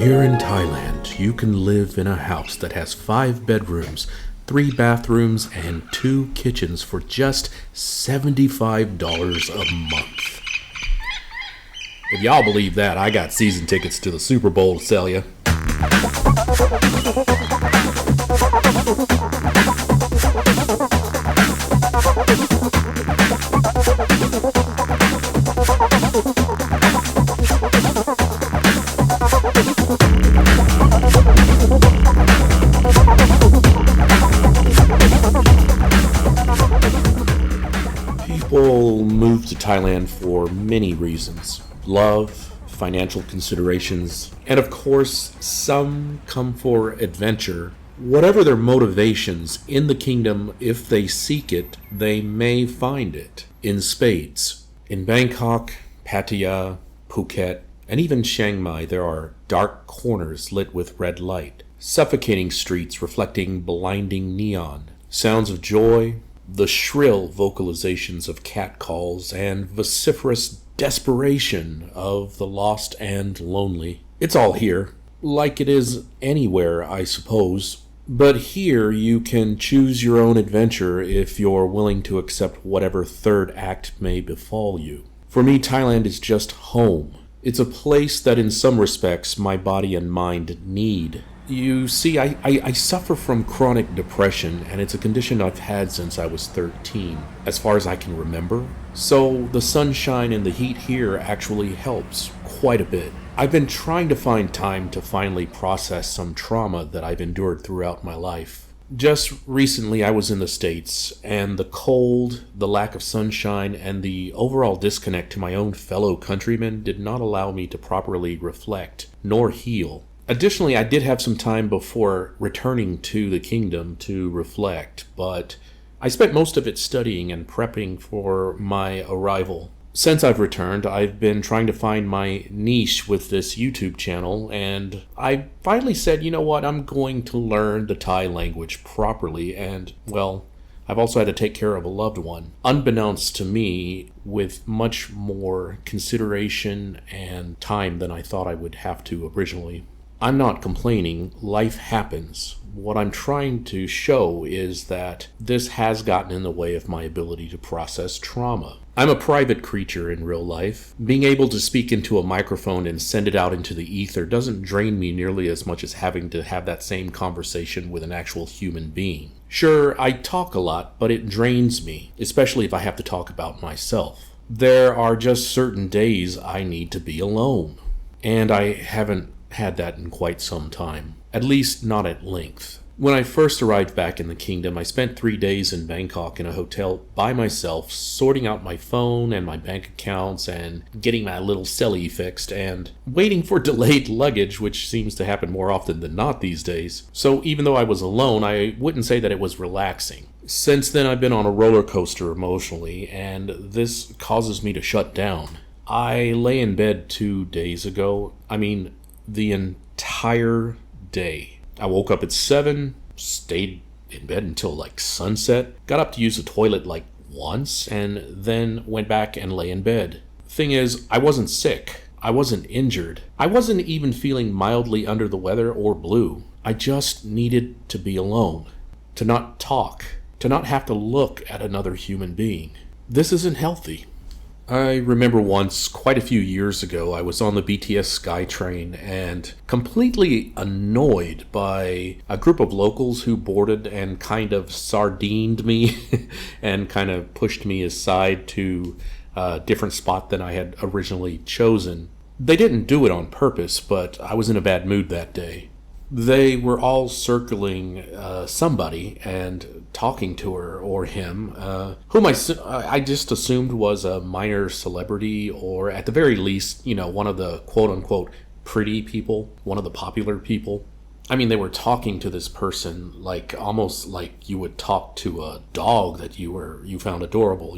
Here in Thailand, you can live in a house that has 5 bedrooms, 3 bathrooms, and 2 kitchens for just $75 a month. If y'all believe that, I got season tickets to the Super Bowl to sell you. People move to Thailand for many reasons. Love, financial considerations, and of course, some come for adventure. Whatever their motivations in the kingdom, if they seek it, they may find it in spades. In Bangkok, Pattaya, Phuket, and even Chiang Mai, there are dark corners lit with red light, suffocating streets reflecting blinding neon, sounds of joy, the shrill vocalizations of catcalls, and vociferous desperation of the lost and lonely. It's all here, like it is anywhere, I suppose. But here you can choose your own adventure if you're willing to accept whatever third act may befall you. For me, Thailand is just home. It's a place that in some respects my body and mind need. You see, I suffer from chronic depression, and it's a condition I've had since I was 13, as far as I can remember. So the sunshine and the heat here actually helps quite a bit. I've been trying to find time to finally process some trauma that I've endured throughout my life. Just recently I was in the States, and the cold, the lack of sunshine, and the overall disconnect to my own fellow countrymen did not allow me to properly reflect nor heal. Additionally, I did have some time before returning to the kingdom to reflect, but I spent most of it studying and prepping for my arrival. Since I've returned, I've been trying to find my niche with this YouTube channel, and I finally said, you know what, I'm going to learn the Thai language properly, and, well, I've also had to take care of a loved one, unbeknownst to me, with much more consideration and time than I thought I would have to originally. I'm not complaining, life happens. What I'm trying to show is that this has gotten in the way of my ability to process trauma. I'm a private creature in real life. Being able to speak into a microphone and send it out into the ether doesn't drain me nearly as much as having to have that same conversation with an actual human being. Sure, I talk a lot, but it drains me, especially if I have to talk about myself. There are just certain days I need to be alone, and I haven't had that in quite some time, at least not at length. When I first arrived back in the kingdom, I spent 3 days in Bangkok in a hotel by myself, sorting out my phone and my bank accounts and getting my little celly fixed and waiting for delayed luggage, which seems to happen more often than not these days. So even though I was alone, I wouldn't say that it was relaxing. Since then, I've been on a roller coaster emotionally, and this causes me to shut down. I lay in bed 2 days ago. The entire day. I woke up at 7, stayed in bed until like sunset, got up to use the toilet like once, and then went back and lay in bed. Thing is, I wasn't sick. I wasn't injured. I wasn't even feeling mildly under the weather or blue. I just needed to be alone, to not talk, to not have to look at another human being. This isn't healthy. I remember once, quite a few years ago, I was on the BTS SkyTrain and completely annoyed by a group of locals who boarded and kind of sardined me and kind of pushed me aside to a different spot than I had originally chosen. They didn't do it on purpose, but I was in a bad mood that day. They were all circling somebody and talking to her or him, whom I just assumed was a minor celebrity, or at the very least, one of the quote-unquote pretty people, one of the popular people. They were talking to this person almost like you would talk to a dog that you found adorable,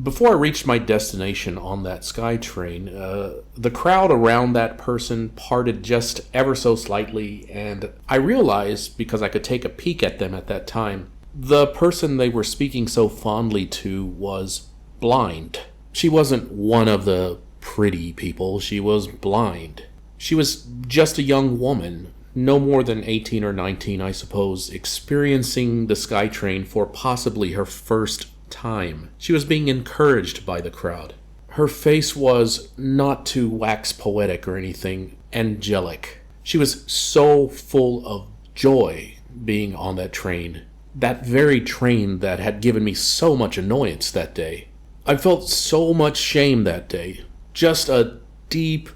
Before I reached my destination on that SkyTrain, the crowd around that person parted just ever so slightly, and I realized, because I could take a peek at them at that time, the person they were speaking so fondly to was blind. She wasn't one of the pretty people, she was blind. She was just a young woman, no more than 18 or 19, I suppose, experiencing the SkyTrain for possibly her first time. She was being encouraged by the crowd. Her face was, not to wax poetic or anything, angelic. She was so full of joy being on that train. That very train that had given me so much annoyance that day. I felt so much shame that day. Just a deep,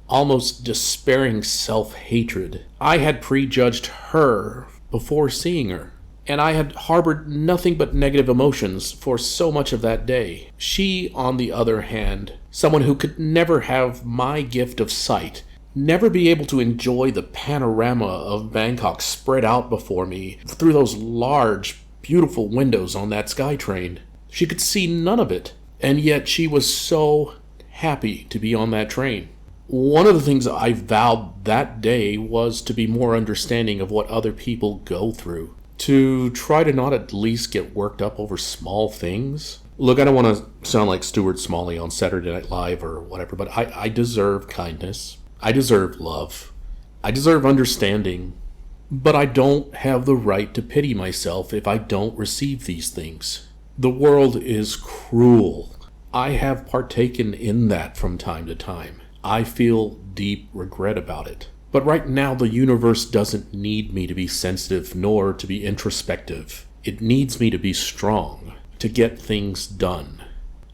almost despairing self-hatred. I had prejudged her before seeing her, and I had harbored nothing but negative emotions for so much of that day. She, on the other hand, someone who could never have my gift of sight, never be able to enjoy the panorama of Bangkok spread out before me through those large, beautiful windows on that SkyTrain. She could see none of it, and yet she was so happy to be on that train. One of the things I vowed that day was to be more understanding of what other people go through. To try to not at least get worked up over small things. Look, I don't want to sound like Stuart Smalley on Saturday Night Live or whatever, but I deserve kindness. I deserve love. I deserve understanding. But I don't have the right to pity myself if I don't receive these things. The world is cruel. I have partaken in that from time to time. I feel deep regret about it. But right now, the universe doesn't need me to be sensitive nor to be introspective. It needs me to be strong, to get things done.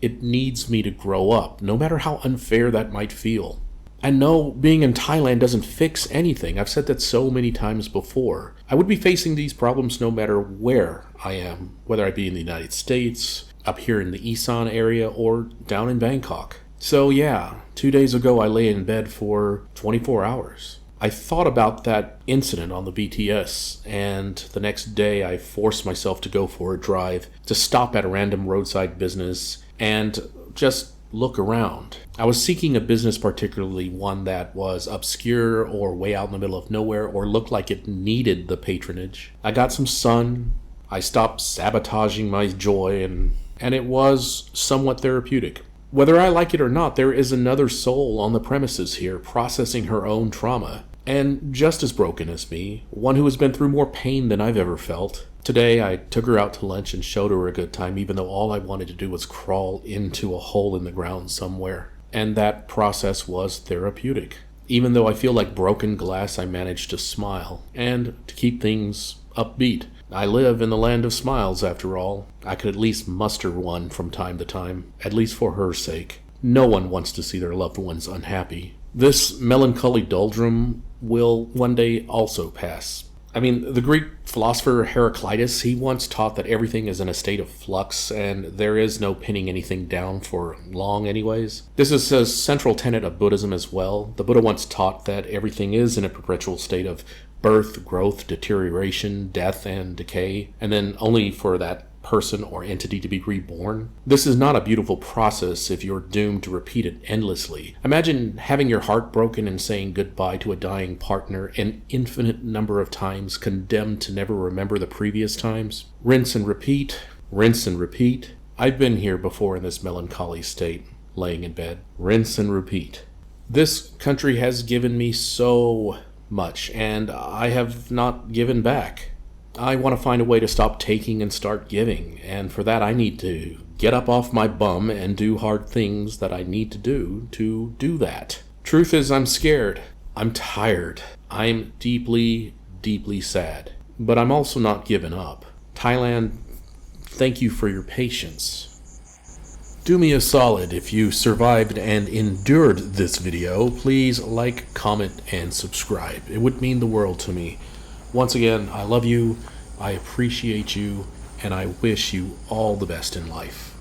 It needs me to grow up, no matter how unfair that might feel. And no, being in Thailand doesn't fix anything. I've said that so many times before. I would be facing these problems no matter where I am, whether I be in the United States, up here in the Isan area, or down in Bangkok. So yeah, 2 days ago I lay in bed for 24 hours. I thought about that incident on the BTS, and the next day I forced myself to go for a drive, to stop at a random roadside business, and just look around. I was seeking a business, particularly one that was obscure or way out in the middle of nowhere or looked like it needed the patronage. I got some sun, I stopped sabotaging my joy, and it was somewhat therapeutic. Whether I like it or not, there is another soul on the premises here processing her own trauma, and just as broken as me, one who has been through more pain than I've ever felt. Today, I took her out to lunch and showed her a good time, even though all I wanted to do was crawl into a hole in the ground somewhere. And that process was therapeutic. Even though I feel like broken glass, I managed to smile, and to keep things upbeat. I live in the land of smiles, after all. I could at least muster one from time to time, at least for her sake. No one wants to see their loved ones unhappy. This melancholy doldrum will one day also pass. I mean, the Greek philosopher Heraclitus, he once taught that everything is in a state of flux, and there is no pinning anything down for long anyways. This is a central tenet of Buddhism as well. The Buddha once taught that everything is in a perpetual state of birth, growth, deterioration, death, and decay, and then only for that person or entity to be reborn. This is not a beautiful process if you're doomed to repeat it endlessly. Imagine having your heart broken and saying goodbye to a dying partner an infinite number of times, condemned to never remember the previous times. Rinse and repeat, rinse and repeat. I've been here before in this melancholy state, laying in bed. Rinse and repeat. This country has given me so much, and I have not given back. I want to find a way to stop taking and start giving, and for that I need to get up off my bum and do hard things that I need to do that. Truth is, I'm scared. I'm tired. I'm deeply, deeply sad. But I'm also not giving up. Thailand, thank you for your patience. Do me a solid, if you survived and endured this video, please like, comment, and subscribe. It would mean the world to me. Once again, I love you, I appreciate you, and I wish you all the best in life.